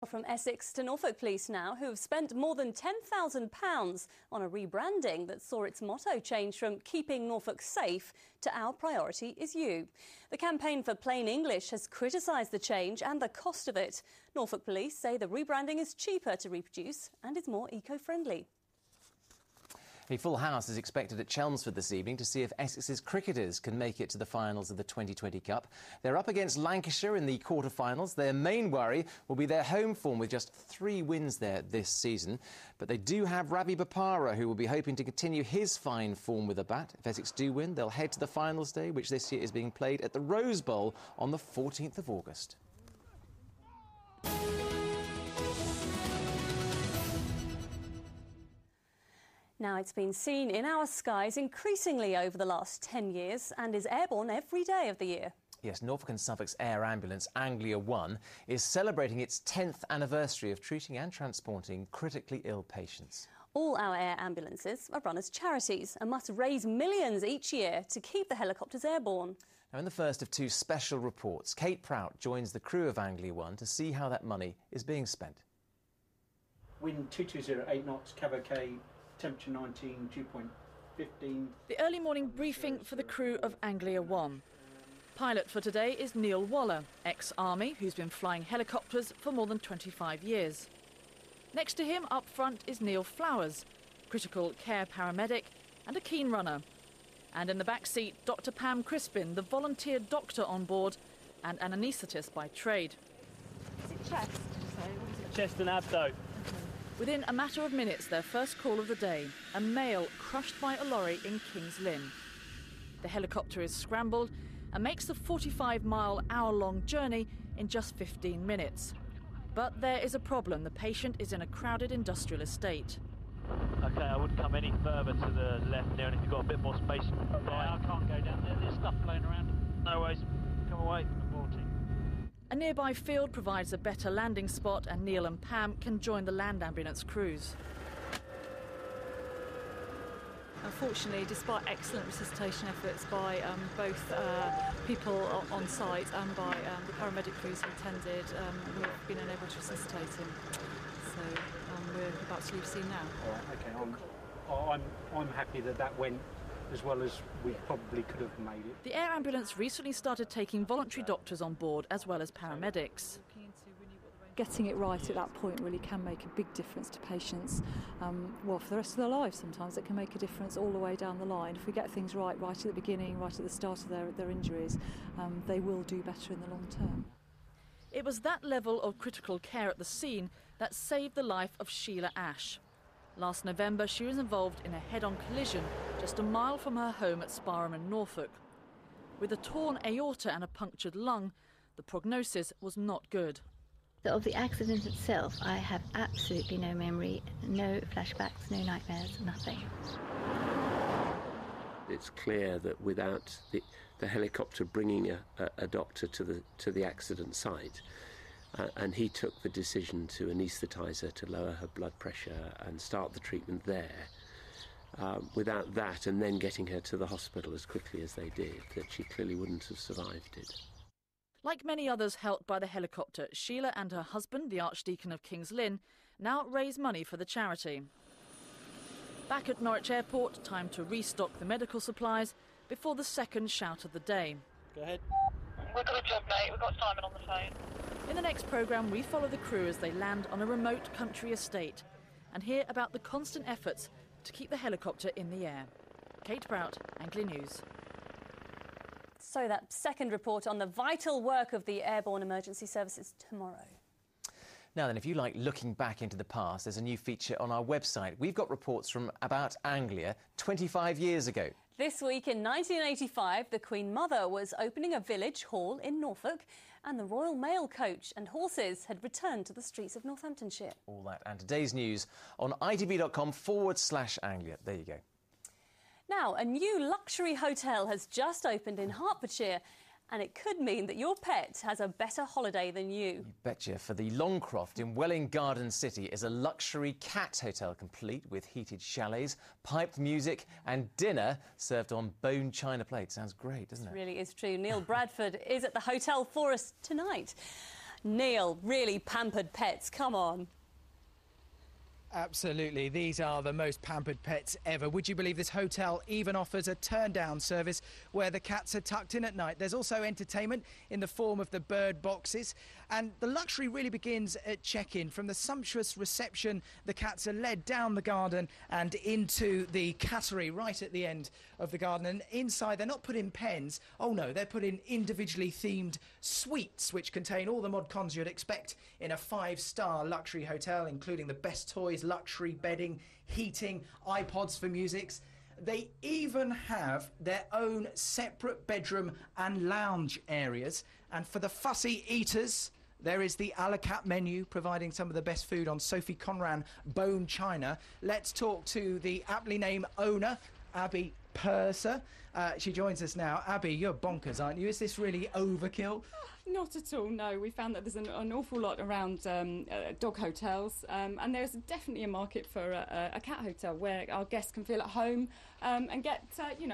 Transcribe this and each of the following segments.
From Essex to Norfolk Police now, who have spent more than £10,000 on a rebranding that saw its motto change from Keeping Norfolk Safe to Our Priority is You. The campaign for Plain English has criticised the change and the cost of it. Norfolk Police say the rebranding is cheaper to reproduce and is more eco-friendly. A full house is expected at Chelmsford this evening to see if Essex's cricketers can make it to the finals of the 2020 Cup. They're up against Lancashire in the quarter-finals. Their main worry will be their home form, with just 3 wins there this season. But they do have Ravi Bopara, who will be hoping to continue his fine form with a bat. If Essex do win, they'll head to the finals day, which this year is being played at the Rose Bowl on the 14th of August. Now, it's been seen in our skies increasingly over the last 10 years and is airborne every day of the year. Yes, Norfolk and Suffolk's air ambulance, Anglia 1, is celebrating its 10th anniversary of treating and transporting critically ill patients. All our air ambulances are run as charities and must raise millions each year to keep the helicopters airborne. Now, in the first of 2 special reports, Kate Prout joins the crew of Anglia 1 to see how that money is being spent. Wind 2208 knots, Cav OK, temperature 19, dew point 15. The early morning briefing for the crew of Anglia 1. Pilot for today is Neil Waller, ex-army, who's been flying helicopters for more than 25 years. Next to him up front is Neil Flowers, critical care paramedic and a keen runner. And in the back seat, Dr Pam Crispin, the volunteer doctor on board and an anaesthetist by trade. Is it chest, did you say? What is it? Chest and abdo. Within a matter of minutes, their first call of the day, a male crushed by a lorry in King's Lynn. The helicopter is scrambled and makes the 45-mile-hour-long journey in just 15 minutes. But there is a problem. The patient is in a crowded industrial estate. OK, I wouldn't come any further to the left there, and if you've got a bit more space... Yeah, I can't go down there. There's stuff floating around. No worries. Come away. Aborting. A nearby field provides a better landing spot, and Neil and Pam can join the land ambulance crews. Unfortunately, despite excellent resuscitation efforts by both people on site and by the paramedic crews who attended, we've been unable to resuscitate him. So we're about to leave scene now. All right, OK. I'm happy that went as well as we probably could have made it. The air ambulance recently started taking voluntary doctors on board as well as paramedics. Getting it right at that point really can make a big difference to patients. Well, for the rest of their lives sometimes it can make a difference all the way down the line. If we get things right at the beginning, right at the start of their injuries, they will do better in the long term. It was that level of critical care at the scene that saved the life of Sheila Ash. Last November, she was involved in a head-on collision just a mile from her home at Sparham in Norfolk. With a torn aorta and a punctured lung, the prognosis was not good. Of the accident itself, I have absolutely no memory, no flashbacks, no nightmares, nothing. It's clear that without the helicopter bringing a doctor to the accident site, and he took the decision to anaesthetise her to lower her blood pressure and start the treatment there. Without that, and then getting her to the hospital as quickly as they did, that she clearly wouldn't have survived it. Like many others helped by the helicopter, Sheila and her husband, the Archdeacon of King's Lynn, now raise money for the charity. Back at Norwich Airport, time to restock the medical supplies before the second shout of the day. Go ahead. We've got a job, mate. We've got Simon on the phone. In the next programme, we follow the crew as they land on a remote country estate and hear about the constant efforts to keep the helicopter in the air. Kate Prout, Anglia News. So that second report on the vital work of the airborne emergency services tomorrow. Now then, if you like looking back into the past, there's a new feature on our website. We've got reports from about Anglia 25 years ago. This week in 1985, the Queen Mother was opening a village hall in Norfolk and the Royal Mail coach and horses had returned to the streets of Northamptonshire. All that and today's news on itv.com/Anglia. There you go. Now, a new luxury hotel has just opened in Hertfordshire and it could mean that your pet has a better holiday than you. You betcha. For the Longcroft in Welwyn Garden City is a luxury cat hotel complete with heated chalets, piped music and dinner served on bone china plates. Sounds great, doesn't it? It really is true. Neil Bradford is at the hotel for us tonight. Neil, really pampered pets, come on. Absolutely, these are the most pampered pets ever. Would you believe this hotel even offers a turn-down service where the cats are tucked in at night? There's also entertainment in the form of the bird boxes, and the luxury really begins at check-in. From the sumptuous reception, the cats are led down the garden and into the cattery right at the end of the garden, and inside they're not put in pens. Oh no, they're put in individually themed suites which contain all the mod cons you'd expect in a 5-star luxury hotel, including the best toys, luxury bedding, heating, iPods for music. They even have their own separate bedroom and lounge areas. And for the fussy eaters, there is the a la carte menu, providing some of the best food on Sophie Conran bone china. Let's talk to the aptly named owner, Abby Purser. She joins us now. Abby, you're bonkers, aren't you? Is this really overkill? Not at all, no. We found that there's an awful lot around dog hotels, and there's definitely a market for a cat hotel where our guests can feel at home and get,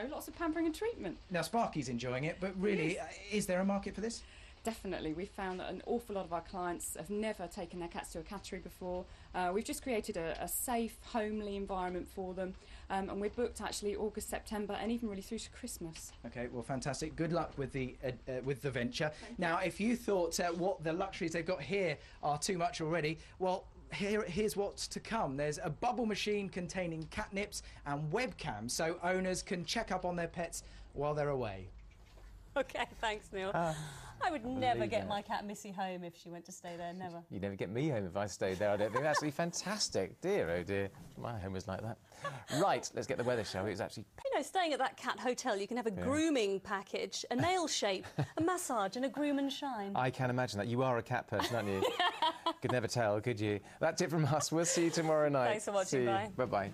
lots of pampering and treatment. Now, Sparky's enjoying it, but really, is there a market for this? Definitely. We've found that an awful lot of our clients have never taken their cats to a cattery before. We've just created a safe, homely environment for them, and we're booked actually August, September, and even really through to Christmas. OK, well, fantastic. Good luck with the venture. Now, if you thought what the luxuries they've got here are too much already, well, here's what's to come. There's a bubble machine containing catnips and webcams, so owners can check up on their pets while they're away. OK, thanks, Neil. I would never get my cat Missy home if she went to stay there, never. You'd never get me home if I stayed there, I don't think. That's absolutely fantastic. Dear, oh dear. My home was like that. Right, let's get the weather, shall we? It's actually... You know, staying at that cat hotel, you can have a grooming package, a nail shape, a massage and a groom and shine. I can imagine that. You are a cat person, aren't you? Could never tell, could you? That's it from us. We'll see you tomorrow night. Thanks for watching, bye. Bye-bye.